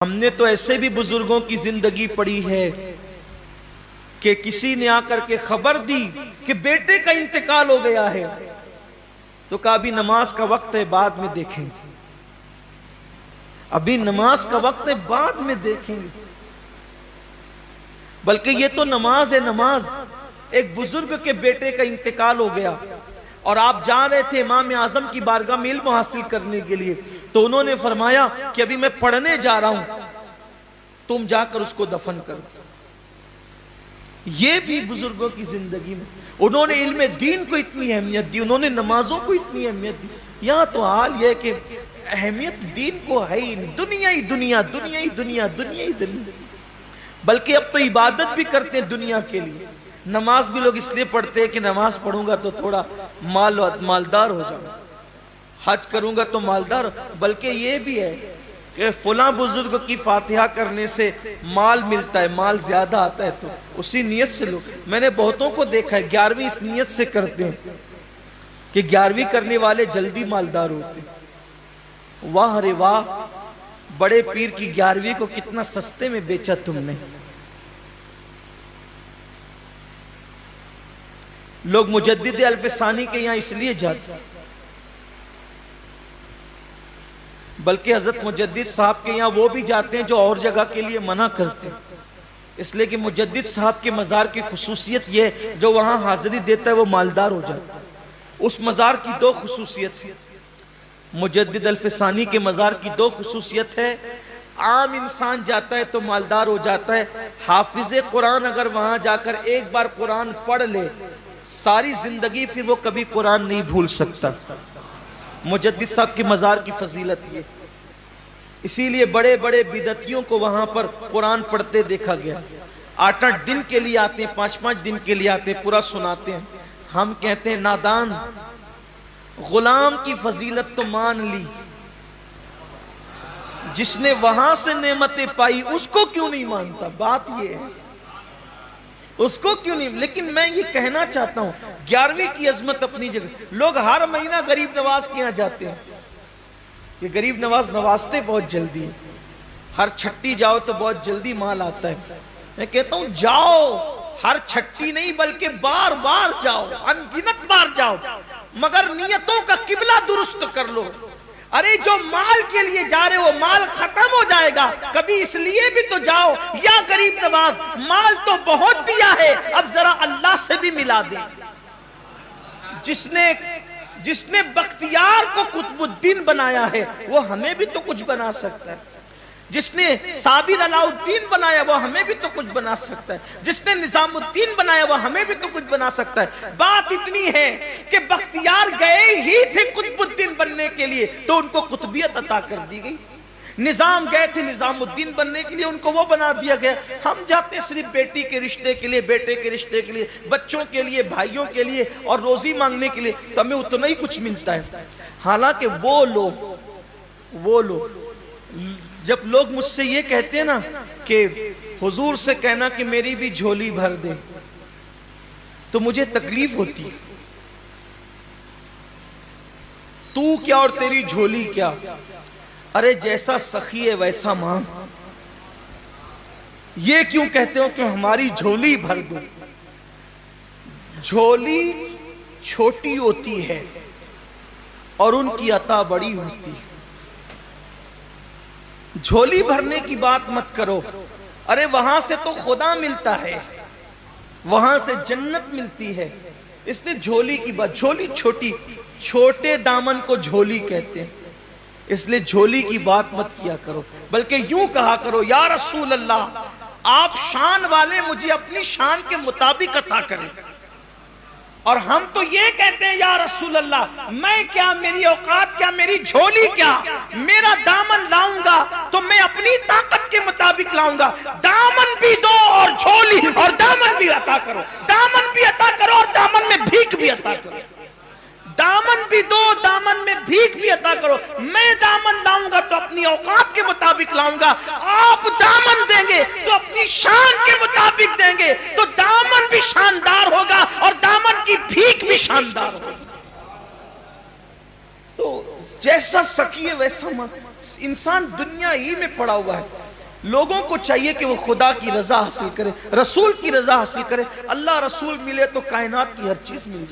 हमने तो ऐसे भी बुजुर्गों की जिंदगी पढ़ी है कि किसी ने आकर के खबर दी कि बेटे का इंतकाल हो गया है, तो कहा अभी नमाज का वक्त है, बाद में देखेंगे, अभी नमाज का वक्त है, बाद में देखेंगे। बल्कि ये तो नमाज है, नमाज। एक बुजुर्ग के बेटे का इंतकाल हो गया और आप जा रहे थे इमाम आजम की बारगाह में इल्म हासिल करने के लिए, तो उन्होंने फरमाया कि अभी मैं पढ़ने जा रहा हूं, तुम जाकर उसको दफन कर दो। ये भी बुजुर्गों की जिंदगी में उन्होंने इल्म दीन को इतनी अहमियत दी, उन्होंने नमाजों को इतनी अहमियत दी। यहां तो हाल यह कि अहमियत दीन को है ही नहीं, दुनिया ही दुनिया, दुनिया ही दुनिया, दुनिया ही दुनिया। बल्कि अब तो इबादत भी करते हैं दुनिया के लिए। नमाज भी लोग इसलिए पढ़ते हैं कि नमाज पढ़ूंगा तो थोड़ा मालदार हो जाऊंगा, हज करूंगा तो मालदार। बल्कि ये भी है कि फुला बुजुर्ग की फातिहा करने से माल मिलता है, माल ज्यादा आता है, तो उसी नियत से लोग, मैंने बहुतों को देखा है 11वीं इस नियत से करते हैं कि 11वीं करने वाले जल्दी मालदार होते हैं। वाह रे वाह, बड़े पीर की 11वीं को कितना सस्ते में बेचा तुमने। लोग मुजद्दिद अल्फसानी के यहां इसलिए जाते, बल्कि हजरत मुजद्दिद साहब के यहां वो भी जाते हैं जो और जगह के लिए मना करते हैं, इसलिए कि मुजद्दिद साहब के मजार की खुसूसियत ये, जो वहां हाजिरी देता है वो मालदार हो जाता है। उस मजार की दो खुसूसियत है, मुजद्दिद अल्फसानी के मजार की दो खुसूसियत है। आम इंसान जाता है तो मालदार हो जाता है, हाफिज कुरान अगर वहां जाकर एक बार कुरान पढ़ ले, सारी जिंदगी फिर वो कभी कुरान नहीं भूल सकता। मुजद्दिद साहब की मजार की फजीलत ये, इसीलिए बड़े बड़े बिदतियों को वहां पर कुरान पढ़ते देखा गया। 8-8 दिन के लिए आते हैं, 5-5 दिन के लिए आते हैं, पूरा सुनाते हैं। हम कहते हैं नादान, गुलाम की फजीलत तो मान ली, जिसने वहां से नेमतें पाई उसको क्यों नहीं मानता। बात ये है, उसको क्यों नहीं। लेकिन मैं ये कहना चाहता हूं 11वीं की अजमत अपनी जगह। लोग हर महीना गरीब नवाज के यहां जाते हैं, ये गरीब नवाज नवाजते बहुत जल्दी है। हर छट्टी जाओ तो बहुत जल्दी माल आता है। मैं कहता हूं जाओ, हर छट्टी नहीं बल्कि बार बार जाओ, अनगिनत बार जाओ, मगर नियतों का किबला दुरुस्त कर लो। अरे जो माल के लिए जा रहे हो माल खत्म हो जाएगा, कभी इसलिए भी तो जाओ, या गरीब नवाज माल तो बहुत दिया है, अब जरा अल्लाह से भी मिला दे। जिसने बख्तियार को कुतुबुद्दीन बनाया है वो हमें भी तो कुछ बना सकता है। जिसने साबिर अलाउद्दीन बनाया वो हमें भी तो कुछ बना सकता है। जिसने निजामुद्दीन बनाया वो हमें भी तो कुछ बना सकता है। बात इतनी है कि बख्तियार गए ही थे कुतुबुद्दीन बनने के लिए, तो उनको कुतुबियत अता कर दी गई। निजाम गए थे निजामुद्दीन बनने के लिए, उनको वो बना दिया गया। हम जाते सिर्फ बेटी के रिश्ते के लिए, बेटे के रिश्ते के लिए, बच्चों के लिए, भाइयों के लिए और रोजी मांगने के लिए, तो हमें उतना ही कुछ मिलता है। हालांकि वो लोग जब लोग मुझसे ये कहते हैं ना कि हुजूर से कहना कि मेरी भी झोली भर दे, तो मुझे तकलीफ होती है। तू क्या और तेरी झोली क्या। अरे जैसा सखी है वैसा मांग। ये क्यों कहते हो कि हमारी झोली भर दो। झोली छोटी होती है और उनकी अता बड़ी होती है। झोली भरने की बात मत करो, अरे वहां से तो खुदा मिलता है, वहां से जन्नत मिलती है। इसलिए झोली की बात, झोली छोटी, छोटे दामन को झोली कहते हैं, इसलिए झोली की बात मत किया करो, बल्कि यूं कहा करो या रसूल अल्लाह, आप शान वाले, मुझे अपनी शान के मुताबिक अता करें। और हम तो ये कहते हैं या रसूल अल्लाह, मैं क्या, मेरी औकात क्या, मेरी झोली क्या, मेरा दामन लाऊंगा तो मैं अपनी ताकत के मुताबिक लाऊंगा। दामन भी दो और झोली और दामन भी अता करो, दामन भी अता करो और दामन में भीख भी अता करो। दामन भी दो, दामन में भीख भी अता करो। मैं दामन लाऊंगा तो अपनी औकात के मुताबिक लाऊंगा, आप दामन देंगे तो अपनी शान के मुताबिक देंगे, तो दामन भी शानदार होगा और दामन की भीख भी शानदार होगी। तो जैसा सकी है वैसा इंसान दुनिया ही में पड़ा हुआ है। लोगों को चाहिए कि वो खुदा की रजा हासिल करे, रसूल की रजा हासिल करे। अल्लाह रसूल मिले तो कायनात की हर चीज मिल जाए।